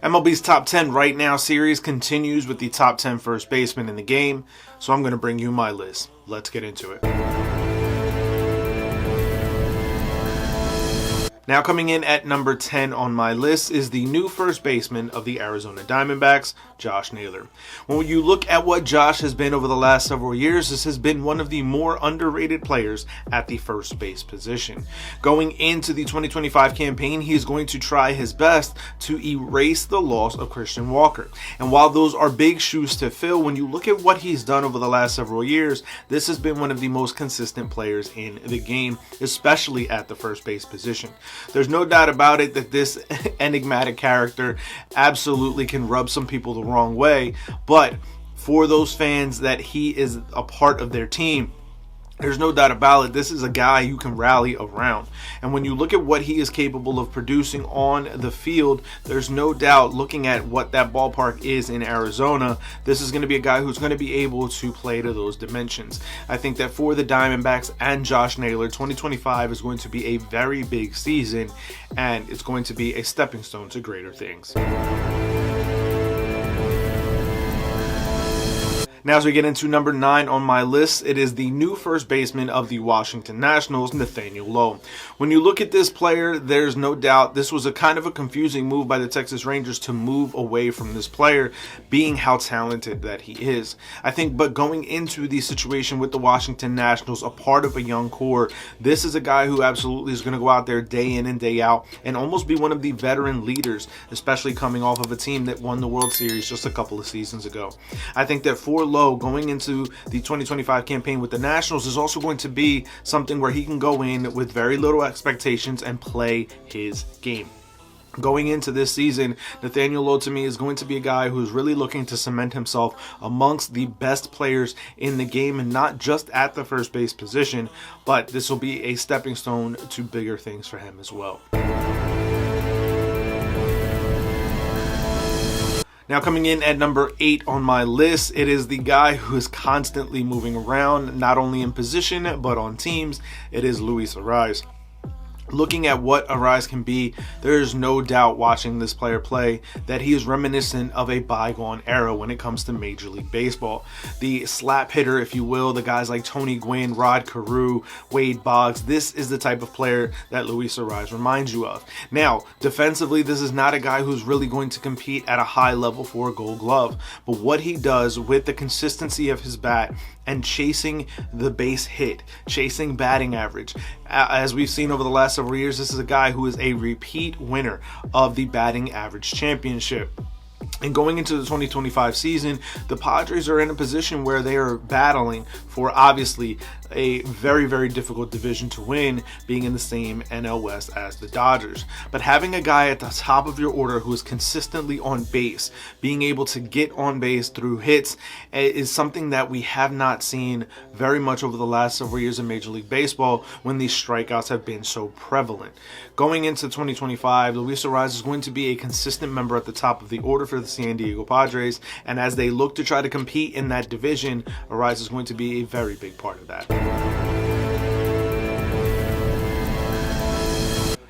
MLB's Top 10 Right Now series continues with the top 10 first basemen in the game, so I'm going to bring you my list. Let's get into it. Now coming in at number 10 on my list is the new first baseman of the Arizona Diamondbacks, Josh Naylor. When you look at what Josh has been over the last several years, this has been one of the more underrated players at the first base position. Going into the 2025 campaign, he is going to try his best to erase the loss of Christian Walker. And while those are big shoes to fill, when you look at what he's done over the last several years, this has been one of the most consistent players in the game, especially at the first base position. There's no doubt about it that this enigmatic character absolutely can rub some people the wrong way, but for those fans that he is a part of their team, there's no doubt about it, this is a guy you can rally around. And when you look at what he is capable of producing on the field, there's no doubt, looking at what that ballpark is in Arizona, this is going to be a guy who's going to be able to play to those dimensions. I think that for the Diamondbacks and Josh Naylor, 2025 is going to be a very big season, and it's going to be a stepping stone to greater things. Now, as we get into number 9 on my list, it is the new first baseman of the Washington Nationals, Nathaniel Lowe. When you look at this player, there's no doubt this was a kind of a confusing move by the Texas Rangers to move away from this player, being how talented that he is. I think, but going into the situation with the Washington Nationals, a part of a young core, this is a guy who absolutely is going to go out there day in and day out and almost be one of the veteran leaders, especially coming off of a team that won the World Series just a couple of seasons ago. I think that for Lowe, going into the 2025 campaign with the Nationals is also going to be something where he can go in with very little expectations and play his game. Going into this season, Nathaniel Lowe to me is going to be a guy who's really looking to cement himself amongst the best players in the game, and not just at the first base position, but this will be a stepping stone to bigger things for him as well. Now coming in at number 8 on my list, it is the guy who is constantly moving around, not only in position, but on teams. It is Luis Arraez. Looking at what Arraez can be, there is no doubt watching this player play that he is reminiscent of a bygone era when it comes to Major League Baseball. The slap hitter, if you will, the guys like Tony Gwynn, Rod Carew, Wade Boggs, this is the type of player that Luis Arraez reminds you of. Now, defensively, this is not a guy who's really going to compete at a high level for a Gold Glove, but what he does with the consistency of his bat and chasing the base hit, chasing batting average, as we've seen over the last several years, this is a guy who is a repeat winner of the batting average championship. And going into the 2025 season, the Padres are in a position where they are battling for obviously a very, very difficult division to win, being in the same NL West as the Dodgers. But having a guy at the top of your order who is consistently on base, being able to get on base through hits, is something that we have not seen very much over the last several years in Major League Baseball when these strikeouts have been so prevalent. Going into 2025, Luis Arraez is going to be a consistent member at the top of the order for the San Diego Padres, and as they look to try to compete in that division, Arraez is going to be a very big part of that.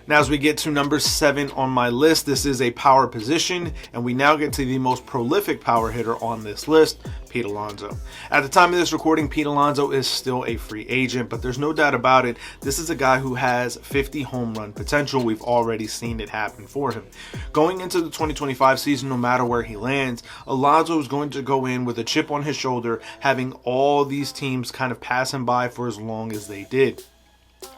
Now, as we get to number 7 on my list, this is a power position, and we now get to the most prolific power hitter on this list, Pete Alonso. At the time of this recording, Pete Alonso is still a free agent, but there's no doubt about it, this is a guy who has 50 home run potential. We've already seen it happen for him. Going into the 2025 season, no matter where he lands, Alonso is going to go in with a chip on his shoulder, having all these teams kind of pass him by for as long as they did.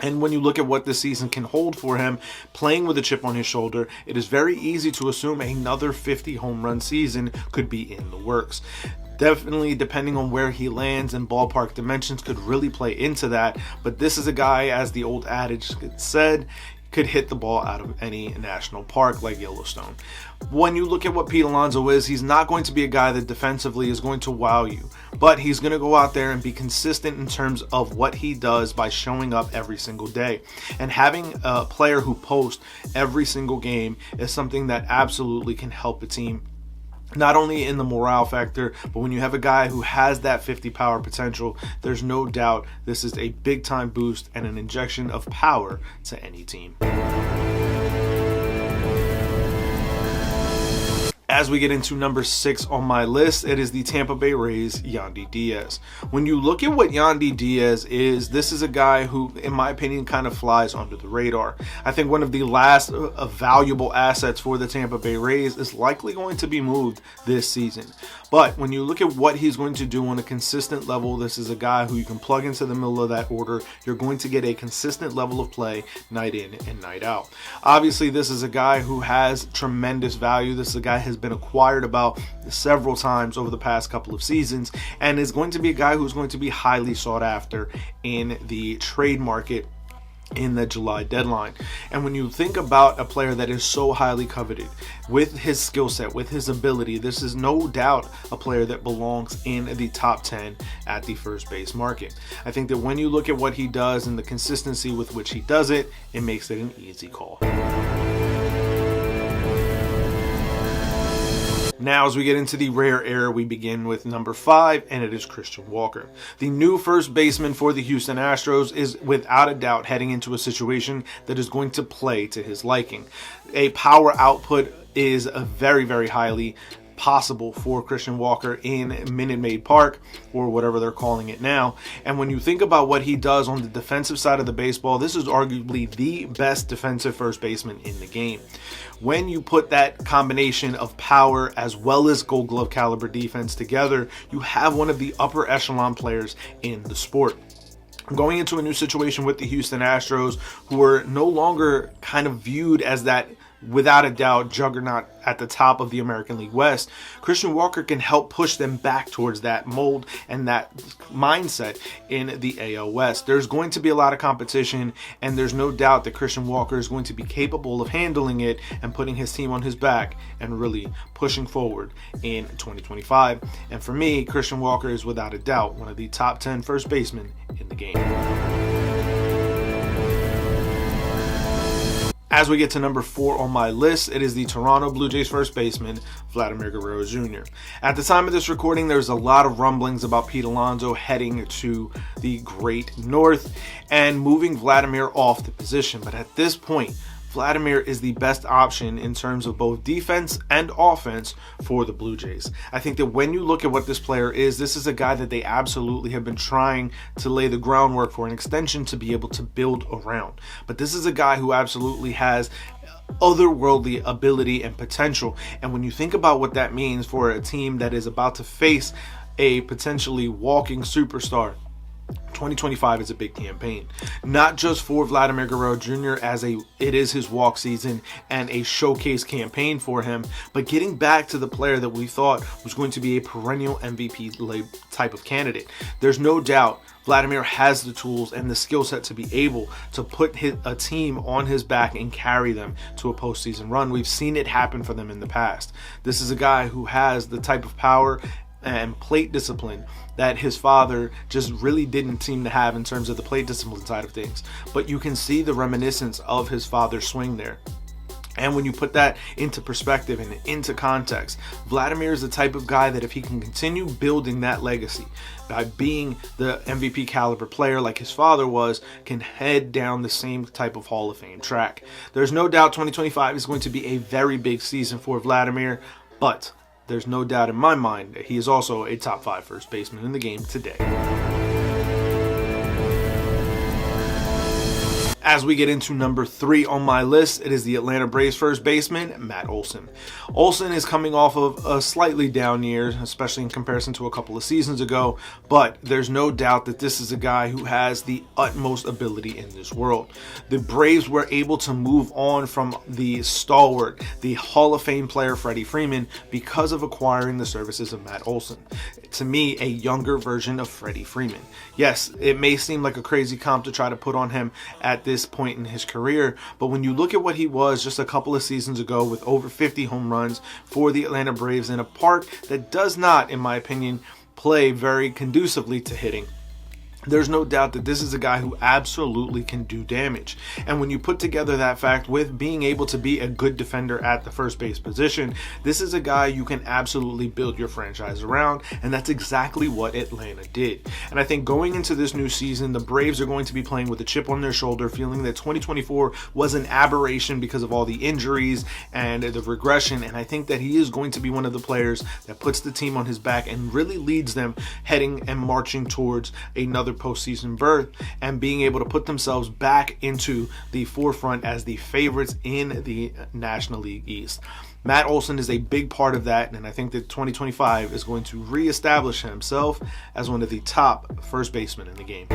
And when you look at what this season can hold for him, playing with a chip on his shoulder, it is very easy to assume another 50 home run season could be in the works. Definitely, depending on where he lands and ballpark dimensions, could really play into that. But this is a guy, as the old adage said, could hit the ball out of any national park like Yellowstone. When you look at what Pete Alonso is, he's not going to be a guy that defensively is going to wow you, but he's going to go out there and be consistent in terms of what he does by showing up every single day. And having a player who posts every single game is something that absolutely can help a team, not only in the morale factor, but when you have a guy who has that 50 power potential, there's no doubt this is a big time boost and an injection of power to any team. As we get into number 6 on my list, it is the Tampa Bay Rays, Yandy Diaz. When you look at what Yandy Diaz is, this is a guy who, in my opinion, kind of flies under the radar. I think one of the last valuable assets for the Tampa Bay Rays is likely going to be moved this season. But when you look at what he's going to do on a consistent level, this is a guy who you can plug into the middle of that order. You're going to get a consistent level of play night in and night out. Obviously, this is a guy who has tremendous value. This is a guy who has been acquired about several times over the past couple of seasons and is going to be a guy who's going to be highly sought after in the trade market in the July deadline. And when you think about a player that is so highly coveted with his skill set, with his ability, this is no doubt a player that belongs in the top 10 at the first base market. I think that when you look at what he does and the consistency with which he does it, it makes it an easy call. Now, as we get into the rare air, we begin with number 5, and it is Christian Walker. The new first baseman for the Houston Astros is without a doubt heading into a situation that is going to play to his liking. A power output is a very, very highly possible for Christian Walker in Minute Maid Park, or whatever they're calling it now. And when you think about what he does on the defensive side of the baseball, this is arguably the best defensive first baseman in the game. When you put that combination of power as well as Gold Glove caliber defense together, you have one of the upper echelon players in the sport. Going into a new situation with the Houston Astros, who are no longer kind of viewed as that, without a doubt, juggernaut at the top of the American League West, Christian Walker can help push them back towards that mold and that mindset in the AL West. There's going to be a lot of competition, and there's no doubt that Christian Walker is going to be capable of handling it and putting his team on his back and really pushing forward in 2025. And for me, Christian Walker is without a doubt one of the top 10 first basemen in the game. As we get to number 4 on my list, it is the Toronto Blue Jays first baseman, Vladimir Guerrero Jr. At the time of this recording, there's a lot of rumblings about Pete Alonso heading to the Great North and moving Vladimir off the position. But at this point, Vladimir is the best option in terms of both defense and offense for the Blue Jays. I think that when you look at what this player is, this is a guy that they absolutely have been trying to lay the groundwork for an extension to be able to build around. But this is a guy who absolutely has otherworldly ability and potential. And when you think about what that means for a team that is about to face a potentially walking superstar, 2025 is a big campaign, not just for Vladimir Guerrero Jr. as it is his walk season and a showcase campaign for him, but getting back to the player that we thought was going to be a perennial MVP type of candidate. There's no doubt Vladimir has the tools and the skill set to be able to put a team on his back and carry them to a postseason run. We've seen it happen for them in the past. This is a guy who has the type of power and plate discipline that his father just really didn't seem to have in terms of the plate discipline side of things. But you can see the reminiscence of his father's swing there. And when you put that into perspective and into context, Vladimir is the type of guy that if he can continue building that legacy by being the MVP caliber player like his father was, can head down the same type of Hall of Fame track. There's no doubt 2025 is going to be a very big season for Vladimir, but there's no doubt in my mind that he is also a top 5 first baseman in the game today. As we get into number 3 on my list, it is the Atlanta Braves first baseman, Matt Olson. Olson is coming off of a slightly down year, especially in comparison to a couple of seasons ago, but there's no doubt that this is a guy who has the utmost ability in this world. The Braves were able to move on from the stalwart, the Hall of Fame player Freddy Freeman, because of acquiring the services of Matt Olson. To me, a younger version of Freddy Freeman. Yes, it may seem like a crazy comp to try to put on him at this point in his career, but when you look at what he was just a couple of seasons ago with over 50 home runs for the Atlanta Braves in a park that does not, in my opinion, play very conducively to hitting, there's no doubt that this is a guy who absolutely can do damage. And when you put together that fact with being able to be a good defender at the first base position, this is a guy you can absolutely build your franchise around, and that's exactly what Atlanta did. And I think going into this new season, the Braves are going to be playing with a chip on their shoulder, feeling that 2024 was an aberration because of all the injuries and the regression, and I think that he is going to be one of the players that puts the team on his back and really leads them heading and marching towards another postseason berth and being able to put themselves back into the forefront as the favorites in the National League East. Matt Olson is a big part of that, and I think that 2025 is going to reestablish himself as one of the top first basemen in the game.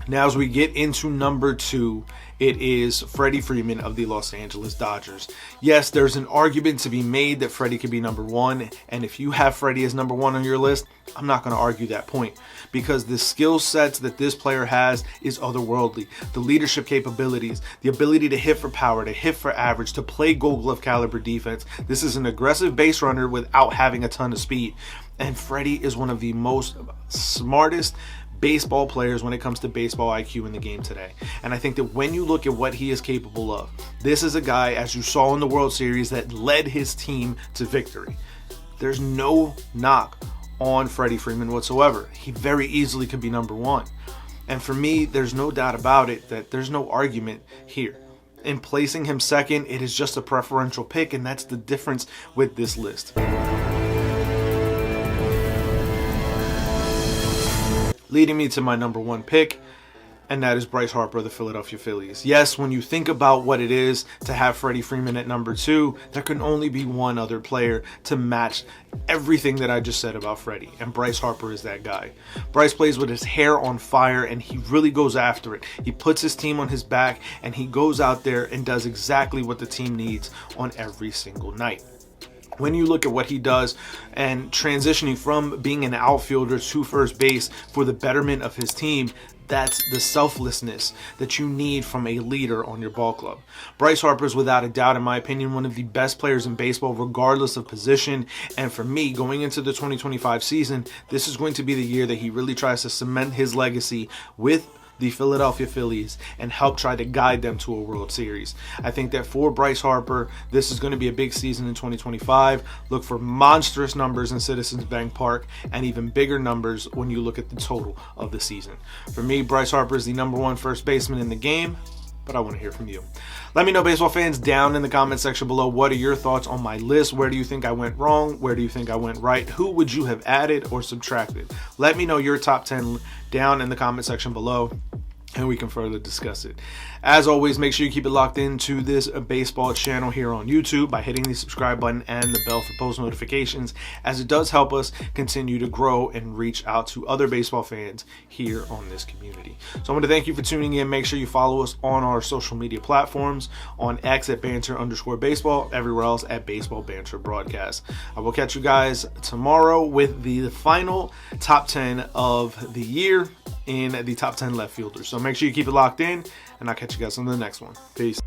Now, as we get into number 2, it is Freddy Freeman of the Los Angeles Dodgers. Yes, there's an argument to be made that Freddy could be number 1, and if you have Freddy as number 1 on your list, I'm not going to argue that point, because the skill sets that this player has is otherworldly. The leadership capabilities, the ability to hit for power, to hit for average, to play Gold Glove caliber defense. This is an aggressive base runner without having a ton of speed, and Freddy is one of the most smartest baseball players when it comes to baseball IQ in the game today. And I think that when you look at what he is capable of, this is a guy, as you saw in the World Series, that led his team to victory. There's no knock on Freddy Freeman whatsoever. He very easily could be number 1. And for me, there's no doubt about it that there's no argument here. In placing him second, it is just a preferential pick, and that's the difference with this list. Leading me to my number 1 pick, and that is Bryce Harper of the Philadelphia Phillies. Yes, when you think about what it is to have Freddie Freeman at number 2, there can only be one other player to match everything that I just said about Freddie, and Bryce Harper is that guy. Bryce plays with his hair on fire, and he really goes after it. He puts his team on his back, and he goes out there and does exactly what the team needs on every single night. When you look at what he does and transitioning from being an outfielder to first base for the betterment of his team, that's the selflessness that you need from a leader on your ball club. Bryce Harper is without a doubt, in my opinion, one of the best players in baseball regardless of position. And for me, going into the 2025 season, this is going to be the year that he really tries to cement his legacy with the Philadelphia Phillies and help try to guide them to a World Series. I think that for Bryce Harper, this is going to be a big season in 2025. Look for monstrous numbers in Citizens Bank Park and even bigger numbers when you look at the total of the season. For me, Bryce Harper is the number 1 first baseman in the game, but I want to hear from you. Let me know, baseball fans, down in the comment section below, what are your thoughts on my list? Where do you think I went wrong? Where do you think I went right? Who would you have added or subtracted? Let me know your top 10 down in the comment section below, and we can further discuss it. As always, make sure you keep it locked into this baseball channel here on YouTube by hitting the subscribe button and the bell for post notifications, as it does help us continue to grow and reach out to other baseball fans here on this community. So I want to thank you for tuning in. Make sure you follow us on our social media platforms, on X at banter_baseball, everywhere else at Baseball Banter Broadcast. I will catch you guys tomorrow with the final top 10 of the year in the top 10 left fielders. So make sure you keep it locked in, and I'll catch you guys on the next one. Peace.